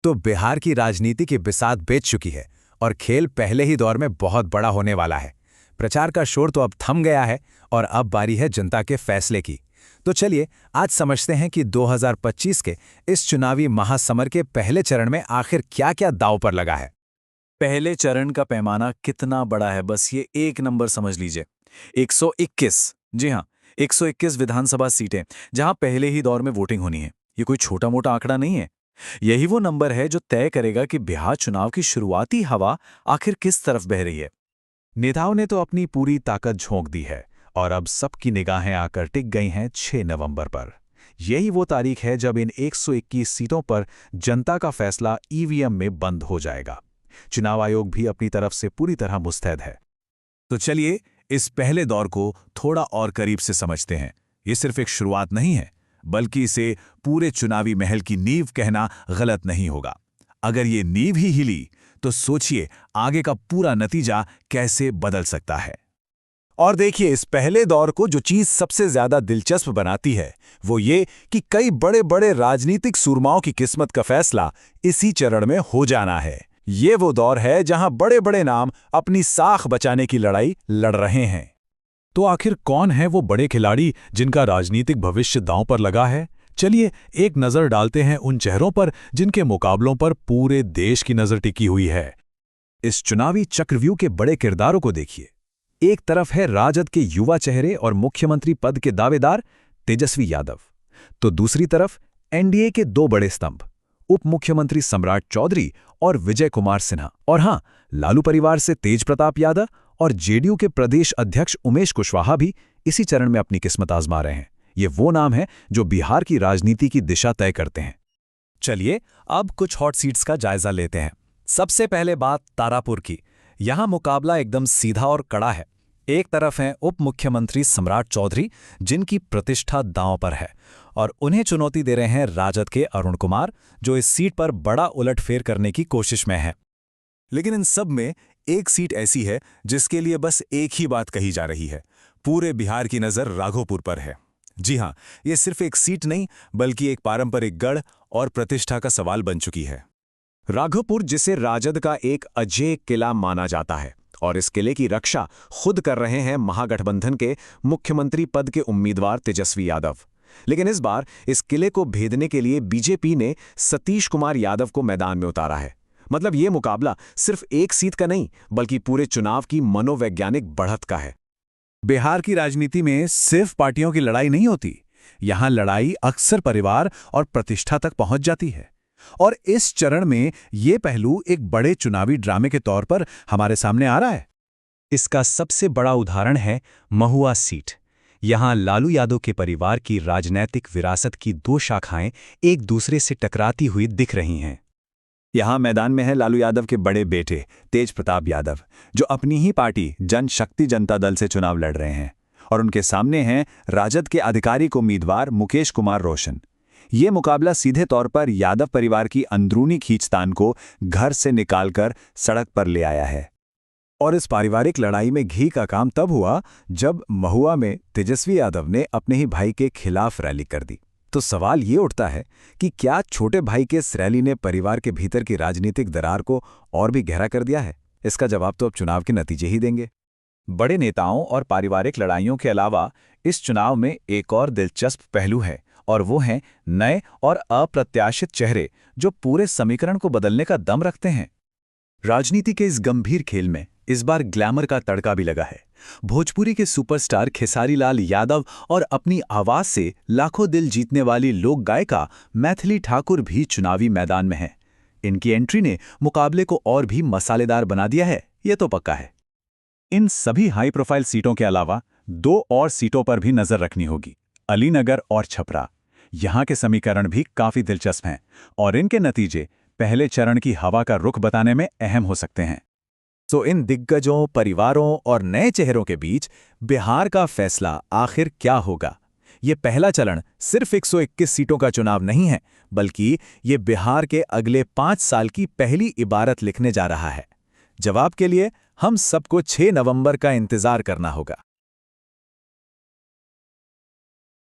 तो बिहार की राजनीति की बिसात बेच चुकी है और खेल पहले ही दौर में बहुत बड़ा होने वाला है। प्रचार का शोर तो अब थम गया है और अब बारी है जनता के फैसले की। तो चलिए आज समझते हैं कि 2025 के इस चुनावी महासमर के पहले चरण में आखिर क्या-क्या दांव पर लगा है। पहले चरण का पैमाना कितना बड़ा है, बस ये एक नंबर समझ लीजिए। 121, जी हाँ, 121 विधानसभा सीटें, जहां पहले ही दौर में वोटिंग होनी है। ये कोई छोटा मोटा आंकड़ा नहीं है। यही वो नंबर है जो तय करेगा कि बिहार चुनाव की शुरुआती हवा आखिर किस तरफ बह रही है। नेताओं ने तो अपनी पूरी ताकत झोंक दी है और अब सबकी निगाहें आकर टिक गई हैं 6 नवंबर पर। यही वो तारीख है जब इन 121 सीटों पर जनता का फैसला ईवीएम में बंद हो जाएगा। चुनाव आयोग भी अपनी तरफ से पूरी तरह मुस्तैद है। तो चलिए इस पहले दौर को थोड़ा और करीब से समझते हैं। ये सिर्फ एक शुरुआत नहीं है, बल्कि इसे पूरे चुनावी महल की नींव कहना गलत नहीं होगा। अगर ये नींव ही हिली तो सोचिए आगे का पूरा नतीजा कैसे बदल सकता है। और देखिए, इस पहले दौर को जो चीज सबसे ज्यादा दिलचस्प बनाती है वो ये कि कई बड़े बड़े राजनीतिक सूरमाओं की किस्मत का फैसला इसी चरण में हो जाना है। ये वो दौर है जहां बड़े बड़े नाम अपनी साख बचाने की लड़ाई लड़ रहे हैं। तो आखिर कौन है वो बड़े खिलाड़ी जिनका राजनीतिक भविष्य दांव पर लगा है? चलिए एक नजर डालते हैं उन चेहरों पर जिनके मुकाबलों पर पूरे देश की नजर टिकी हुई है। इस चुनावी चक्रव्यूह के बड़े किरदारों को देखिए। एक तरफ है राजद के युवा चेहरे और मुख्यमंत्री पद के दावेदार तेजस्वी यादव, तो दूसरी तरफ एनडीए के दो बड़े स्तंभ, उप मुख्यमंत्री सम्राट चौधरी और विजय कुमार सिन्हा। और हां, लालू परिवार से तेज प्रताप यादव और जेडीयू के प्रदेश अध्यक्ष उमेश कुशवाहा भी इसी चरण में अपनी किस्मत आजमा रहे हैं। ये वो नाम हैं जो बिहार की राजनीति की दिशा तय करते हैं। चलिए अब कुछ हॉट सीट्स का जायजा लेते हैं। सबसे पहले बात तारापुर की। यहां मुकाबला एकदम सीधा और कड़ा है। एक तरफ हैं उप मुख्यमंत्री सम्राट चौधरी, जिनकी प्रतिष्ठा दांव पर है, और उन्हें चुनौती दे रहे हैं राजद के अरुण कुमार, जो इस सीट पर बड़ा उलटफेर करने की कोशिश में है। लेकिन इन सब में एक सीट ऐसी है जिसके लिए बस एक ही बात कही जा रही है। पूरे बिहार की नजर राघोपुर पर है। जी हां, ये सिर्फ एक सीट नहीं, बल्कि एक पारंपरिक गढ़ और प्रतिष्ठा का सवाल बन चुकी है। राघोपुर, जिसे राजद का एक अजेय किला माना जाता है, और इस किले की रक्षा खुद कर रहे हैं महागठबंधन के मुख्यमंत्री पद के उम्मीदवार तेजस्वी यादव। लेकिन इस बार इस किले को भेदने के लिए बीजेपी ने सतीश कुमार यादव को मैदान में उतारा है। मतलब ये मुकाबला सिर्फ एक सीट का नहीं, बल्कि पूरे चुनाव की मनोवैज्ञानिक बढ़त का है। बिहार की राजनीति में सिर्फ पार्टियों की लड़ाई नहीं होती। यहां लड़ाई अक्सर परिवार और प्रतिष्ठा तक पहुंच जाती है। और इस चरण में ये पहलू एक बड़े चुनावी ड्रामे के तौर पर हमारे सामने आ रहा है। इसका सबसे बड़ा उदाहरण है महुआ सीट। यहां लालू यादव के परिवार की राजनैतिक विरासत की दो शाखाएं एक दूसरे से टकराती हुई दिख रही हैं। यहां मैदान में है लालू यादव के बड़े बेटे तेज प्रताप यादव, जो अपनी ही पार्टी जनशक्ति जनता दल से चुनाव लड़ रहे हैं, और उनके सामने हैं राजद के आधिकारिक उम्मीदवार मुकेश कुमार रोशन। ये मुकाबला सीधे तौर पर यादव परिवार की अंदरूनी खींचतान को घर से निकालकर सड़क पर ले आया है। और इस पारिवारिक लड़ाई में घी का काम तब हुआ जब महुआ में तेजस्वी यादव ने अपने ही भाई के खिलाफ रैली कर दी। तो सवाल ये उठता है कि क्या छोटे भाई के इस रैली ने परिवार के भीतर की राजनीतिक दरार को और भी गहरा कर दिया है? इसका जवाब तो अब चुनाव के नतीजे ही देंगे। बड़े नेताओं और पारिवारिक लड़ाइयों के अलावा इस चुनाव में एक और दिलचस्प पहलू है, और वो हैं नए और अप्रत्याशित चेहरे जो पूरे समीकरण को बदलने का दम रखते हैं। राजनीति के इस गंभीर खेल में इस बार ग्लैमर का तड़का भी लगा है। भोजपुरी के सुपरस्टार खेसारी लाल यादव और अपनी आवाज से लाखों दिल जीतने वाली लोक गायिका मैथिली ठाकुर भी चुनावी मैदान में हैं। इनकी एंट्री ने मुकाबले को और भी मसालेदार बना दिया है, ये तो पक्का है। इन सभी हाई प्रोफाइल सीटों के अलावा दो और सीटों पर भी नजर रखनी होगी, अलीनगर और छपरा। यहां के समीकरण भी काफी दिलचस्प हैं, और इनके नतीजे पहले चरण की हवा का रुख बताने में अहम हो सकते हैं। तो इन दिग्गजों, परिवारों और नए चेहरों के बीच बिहार का फैसला आखिर क्या होगा? ये पहला चरण सिर्फ 121 सीटों का चुनाव नहीं है, बल्कि ये बिहार के अगले 5 साल की पहली इबारत लिखने जा रहा है। जवाब के लिए हम सबको 6 नवंबर का इंतजार करना होगा।